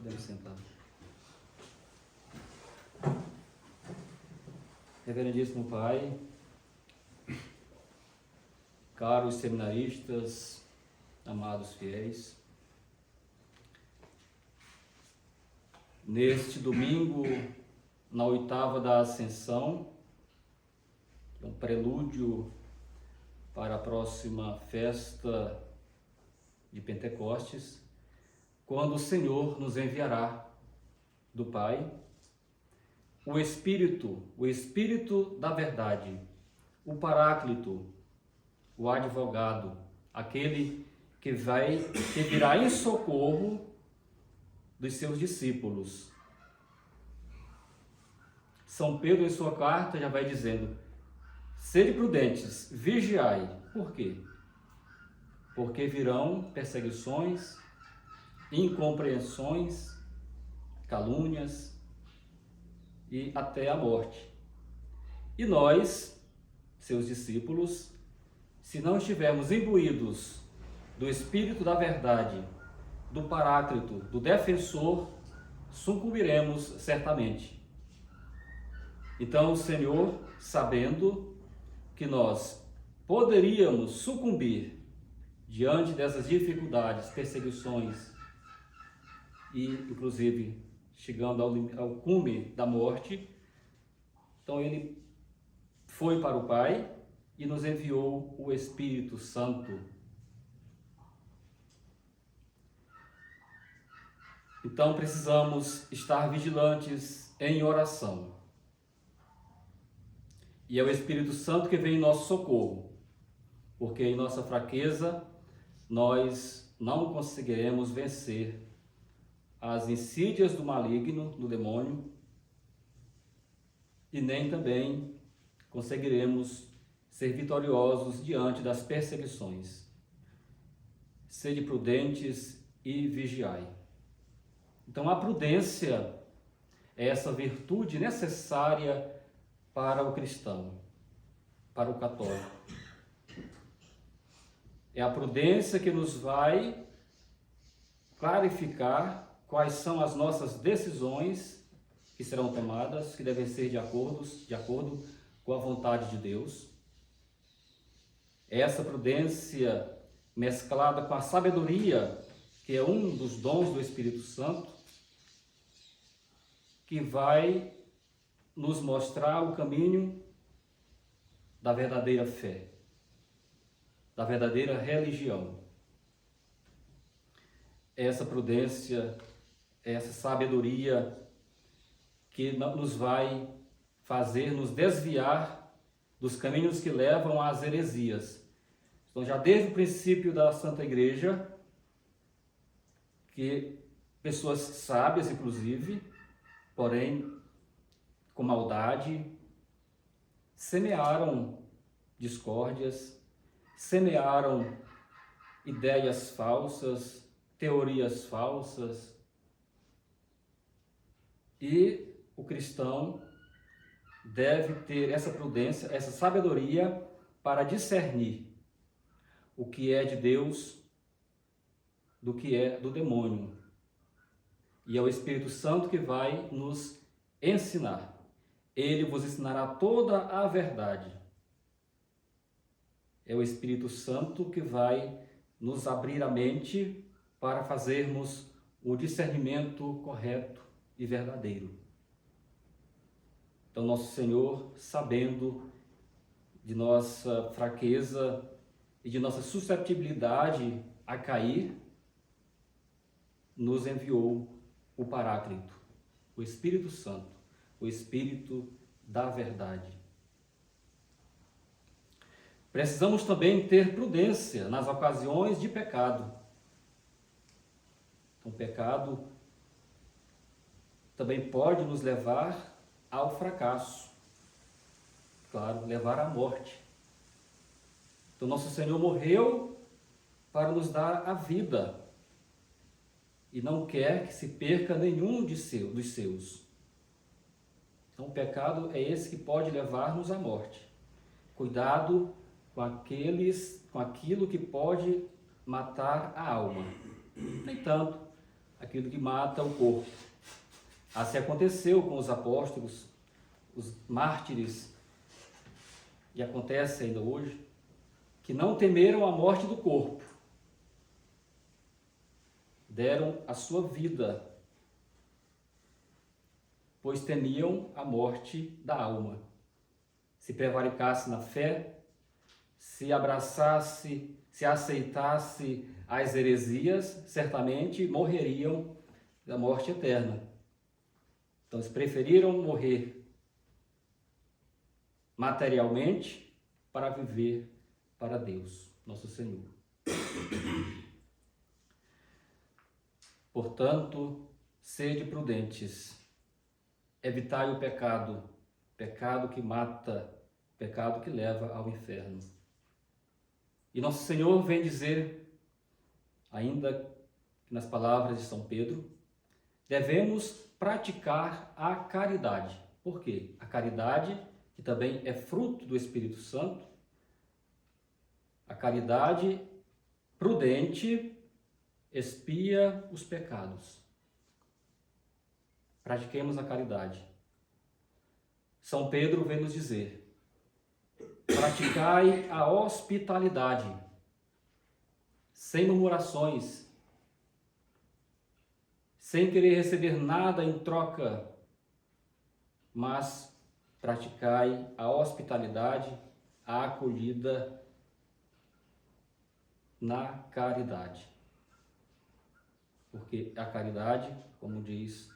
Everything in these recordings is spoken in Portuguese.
Podemos sentar. Reverendíssimo Pai, caros seminaristas, amados fiéis, neste domingo, na oitava da Ascensão, que é um prelúdio para a próxima festa de Pentecostes, quando o Senhor nos enviará do Pai o Espírito da verdade, o Paráclito, o advogado, aquele que virá em socorro dos seus discípulos. São Pedro, em sua carta, já vai dizendo: sede prudentes, vigiai. Por quê? Porque virão perseguições, incompreensões, calúnias e até a morte. E nós, seus discípulos, se não estivermos imbuídos do Espírito da verdade, do Paráclito, do Defensor, sucumbiremos certamente. Então o Senhor, sabendo que nós poderíamos sucumbir diante dessas dificuldades, perseguições e, inclusive, chegando ao cume da morte, então ele foi para o Pai e nos enviou o Espírito Santo. Então precisamos estar vigilantes em oração. E é o Espírito Santo que vem em nosso socorro, porque em nossa fraqueza nós não conseguiremos vencer as insídias do maligno, do demônio, e nem também conseguiremos ser vitoriosos diante das perseguições. Sede prudentes e vigiai. Então a prudência é essa virtude necessária para o cristão, para o católico. É a prudência que nos vai clarificar quais são as nossas decisões que serão tomadas, que devem ser de acordo com a vontade de Deus. É essa prudência mesclada com a sabedoria, que é um dos dons do Espírito Santo, que vai nos mostrar o caminho da verdadeira fé, da verdadeira religião. Essa prudência, essa sabedoria que nos vai fazer nos desviar dos caminhos que levam às heresias. Então, já desde o princípio da Santa Igreja, que pessoas sábias, inclusive, porém com maldade, semearam discórdias, semearam ideias falsas, teorias falsas, e o cristão deve ter essa prudência, essa sabedoria para discernir o que é de Deus do que é do demônio. E é o Espírito Santo que vai nos ensinar. Ele vos ensinará toda a verdade. É o Espírito Santo que vai nos abrir a mente para fazermos o discernimento correto e verdadeiro. Então, nosso Senhor, sabendo de nossa fraqueza e de nossa susceptibilidade a cair, nos enviou o Paráclito, o Espírito Santo, o Espírito da verdade. Precisamos também ter prudência nas ocasiões de pecado. Então, o pecado também pode nos levar ao fracasso, claro, levar à morte. Então, nosso Senhor morreu para nos dar a vida e não quer que se perca nenhum dos seus. Então, o pecado é esse que pode levar-nos à morte. Cuidado com aquilo que pode matar a alma. No entanto, aquilo que mata o corpo. Assim aconteceu com os apóstolos, os mártires, e acontece ainda hoje, que não temeram a morte do corpo, deram a sua vida, pois temiam a morte da alma. Se prevaricasse na fé, se abraçasse, se aceitasse as heresias, certamente morreriam da morte eterna. Então, eles preferiram morrer materialmente para viver para Deus, nosso Senhor. Portanto, sede prudentes, evitai o pecado, pecado que mata, pecado que leva ao inferno. E nosso Senhor vem dizer, ainda nas palavras de São Pedro, devemos praticar a caridade. Por quê? A caridade, que também é fruto do Espírito Santo, a caridade prudente expia os pecados. Pratiquemos a caridade. São Pedro vem nos dizer, praticai a hospitalidade, sem murmurações, sem querer receber nada em troca, mas praticai a hospitalidade, a acolhida na caridade. Porque a caridade, como diz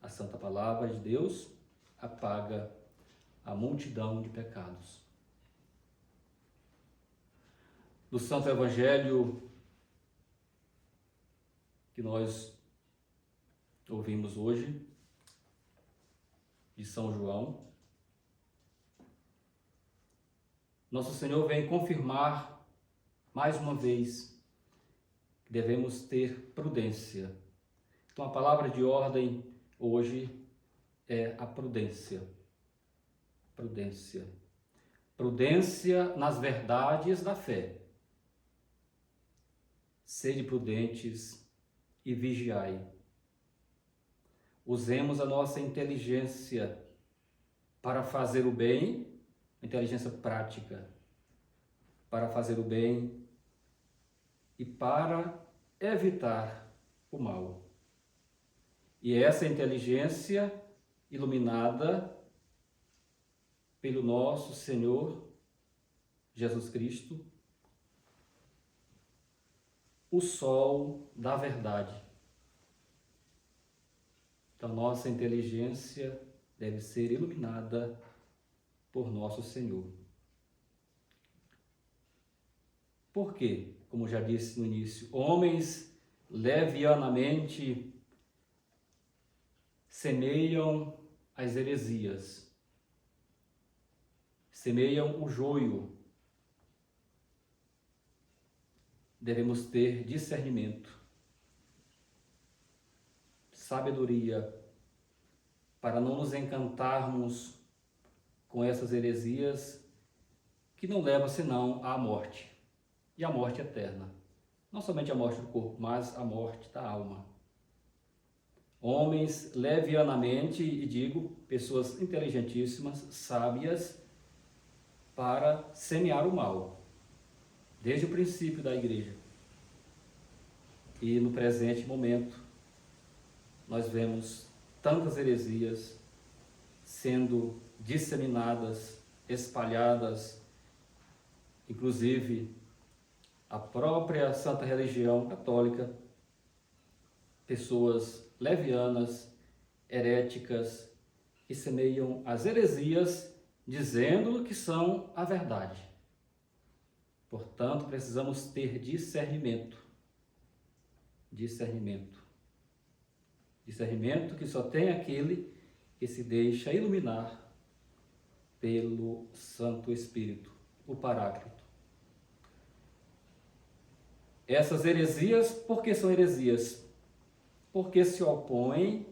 a Santa Palavra de Deus, apaga a multidão de pecados. No Santo Evangelho que nós ouvimos hoje, de São João, nosso Senhor vem confirmar mais uma vez que devemos ter prudência. Então a palavra de ordem hoje é a prudência. Prudência. Prudência nas verdades da fé. Sede prudentes e vigiai. Usemos a nossa inteligência para fazer o bem, inteligência prática, para fazer o bem e para evitar o mal. E essa inteligência iluminada pelo nosso Senhor Jesus Cristo, o sol da verdade. Então, nossa inteligência deve ser iluminada por nosso Senhor. Por quê? Como já disse no início, homens levianamente semeiam as heresias, semeiam o joio. Devemos ter discernimento, sabedoria, para não nos encantarmos com essas heresias que não levam senão à morte, e à morte eterna. Não somente a morte do corpo, mas a morte da alma. Homens levianamente, e digo, pessoas inteligentíssimas, sábias, para semear o mal, desde o princípio da igreja. E no presente momento, nós vemos tantas heresias sendo disseminadas, espalhadas, inclusive a própria Santa Religião Católica, pessoas levianas, heréticas, que semeiam as heresias dizendo que são a verdade. Portanto, precisamos ter discernimento. Discernimento que só tem aquele que se deixa iluminar pelo Santo Espírito, o Paráclito. Essas heresias, por que são heresias? Porque se opõem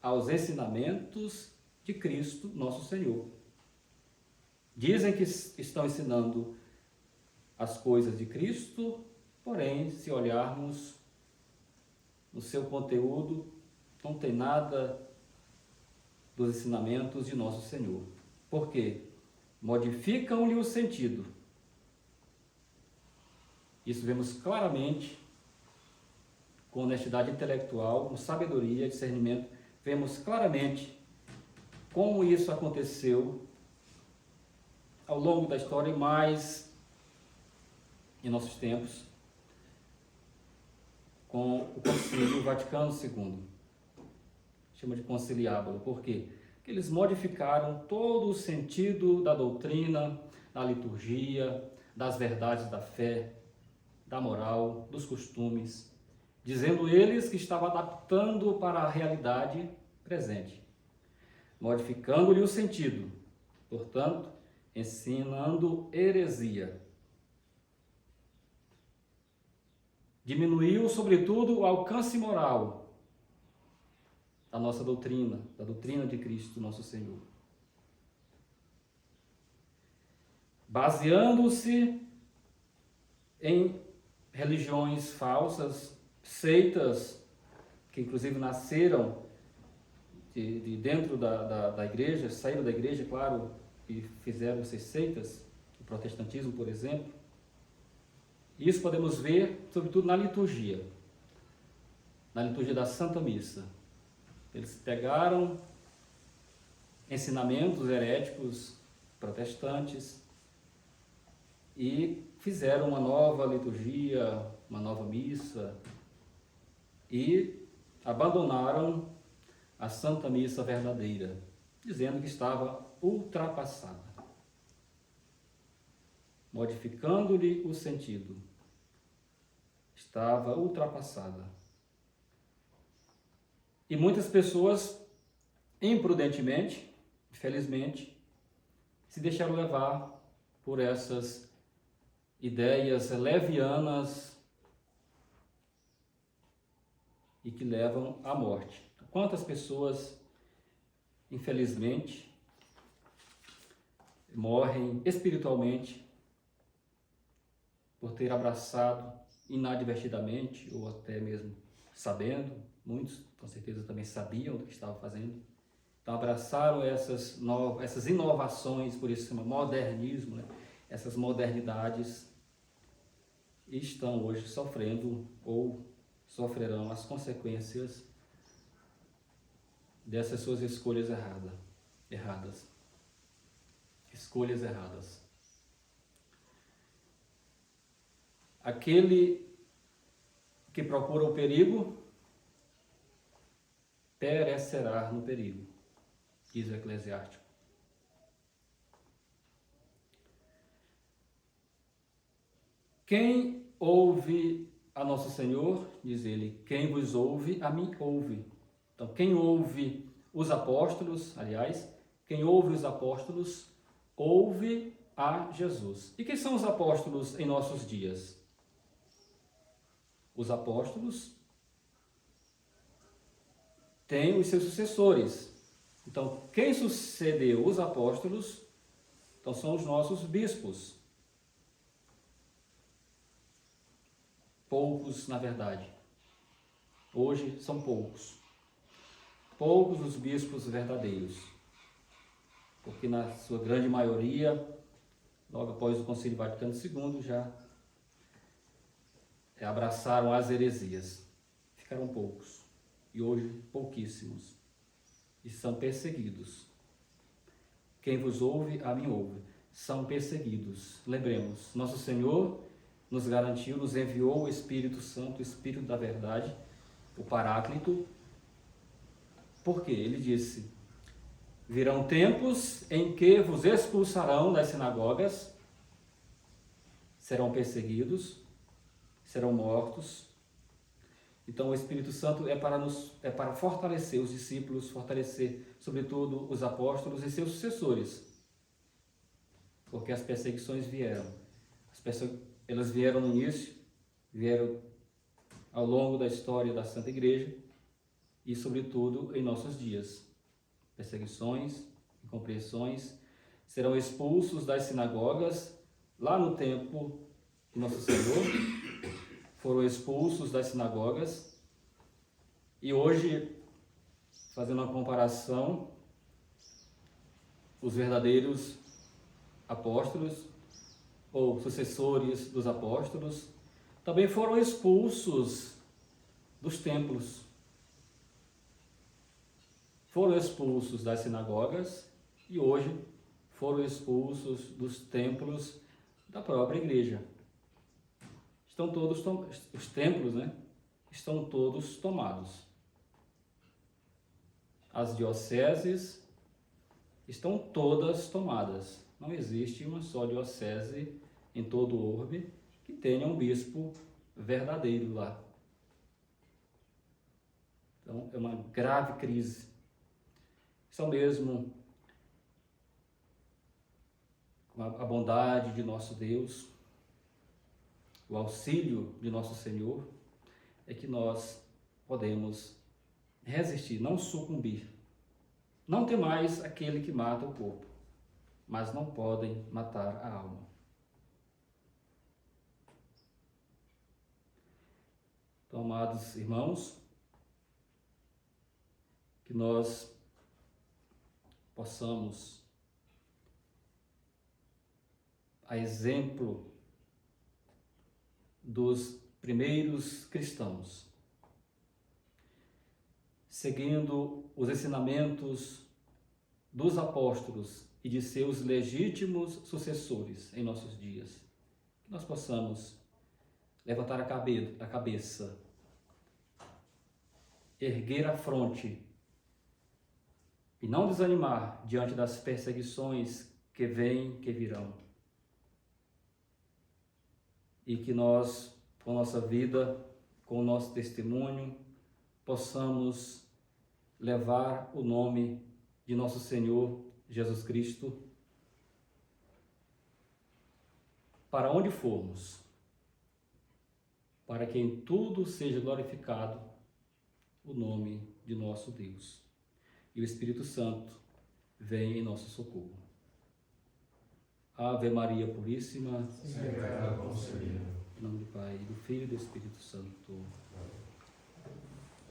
aos ensinamentos de Cristo, nosso Senhor. Dizem que estão ensinando as coisas de Cristo, porém, se olharmos no seu conteúdo, não tem nada dos ensinamentos de nosso Senhor. Por quê? Modificam-lhe o sentido. Isso vemos claramente com honestidade intelectual, com sabedoria, discernimento. Vemos claramente como isso aconteceu ao longo da história e mais em nossos tempos, com o Concílio Vaticano II. Chama de conciliábulo. Por quê? Porque eles modificaram todo o sentido da doutrina, da liturgia, das verdades da fé, da moral, dos costumes, dizendo eles que estava adaptando para a realidade presente, modificando-lhe o sentido, portanto, ensinando heresia. Diminuiu, sobretudo, o alcance moral da nossa doutrina, da doutrina de Cristo, nosso Senhor. Baseando-se em religiões falsas, seitas, que inclusive nasceram de dentro da igreja, saíram da igreja, claro, e fizeram essas seitas, o protestantismo, por exemplo. Isso podemos ver, sobretudo, na liturgia da Santa Missa. Eles pegaram ensinamentos heréticos protestantes e fizeram uma nova liturgia, uma nova missa, e abandonaram a Santa Missa verdadeira, dizendo que estava ultrapassada, modificando-lhe o sentido. Estava ultrapassada. E muitas pessoas, imprudentemente, infelizmente, se deixaram levar por essas ideias levianas e que levam à morte. Quantas pessoas, infelizmente, morrem espiritualmente por ter abraçado inadvertidamente ou até mesmo sabendo, muitos com certeza também sabiam do que estavam fazendo, então abraçaram essas inovações, por isso se chama modernismo, né? Essas modernidades, e estão hoje sofrendo ou sofrerão as consequências dessas suas escolhas erradas. Escolhas erradas. Aquele que procura o perigo perecerá no perigo, diz o Eclesiástico. Quem ouve a nosso Senhor, diz ele, quem vos ouve, a mim ouve. Então, quem ouve os apóstolos, aliás, quem ouve os apóstolos, ouve a Jesus. E quem são os apóstolos em nossos dias? Os apóstolos têm os seus sucessores. Então, quem sucedeu os apóstolos, então são os nossos bispos. Poucos, na verdade. Hoje são poucos. Poucos os bispos verdadeiros. Porque na sua grande maioria, logo após o Concílio Vaticano II, já abraçaram as heresias. Ficaram poucos. E hoje pouquíssimos. E são perseguidos. Quem vos ouve, a mim ouve. São perseguidos. Lembremos, nosso Senhor nos garantiu, nos enviou o Espírito Santo, o Espírito da verdade, o Paráclito. Por quê? Ele disse: virão tempos em que vos expulsarão das sinagogas, serão perseguidos, serão mortos. Então o Espírito Santo é para fortalecer os discípulos, fortalecer sobretudo os apóstolos e seus sucessores. Porque as perseguições vieram. Elas vieram no início, vieram ao longo da história da Santa Igreja e sobretudo em nossos dias. Perseguições, incompreensões, serão expulsos das sinagogas. Lá no tempo de Nosso Senhor, foram expulsos das sinagogas E hoje, fazendo uma comparação, os verdadeiros apóstolos ou sucessores dos apóstolos também foram expulsos dos templos. Foram expulsos das sinagogas e hoje foram expulsos dos templos da própria igreja. Estão todos, os templos, né? Estão todos tomados. As dioceses estão todas tomadas. Não existe uma só diocese em todo o orbe que tenha um bispo verdadeiro lá. Então, é uma grave crise. Só mesmo com a bondade de nosso Deus, o auxílio de nosso Senhor, é que nós podemos resistir, não sucumbir. Não tem mais aquele que mata o corpo, mas não podem matar a alma. Então, amados irmãos, que nós possamos, a exemplo dos primeiros cristãos, seguindo os ensinamentos dos apóstolos e de seus legítimos sucessores em nossos dias, que nós possamos levantar a cabeça, erguer a fronte e não desanimar diante das perseguições que vêm, que virão. E que nós, com nossa vida, com o nosso testemunho, possamos levar o nome de nosso Senhor Jesus Cristo para onde formos, para que em tudo seja glorificado o nome de nosso Deus. E o Espírito Santo vem em nosso socorro. Ave Maria Puríssima, sem pecado concebida. em nome do Pai, do Filho e do Espírito Santo.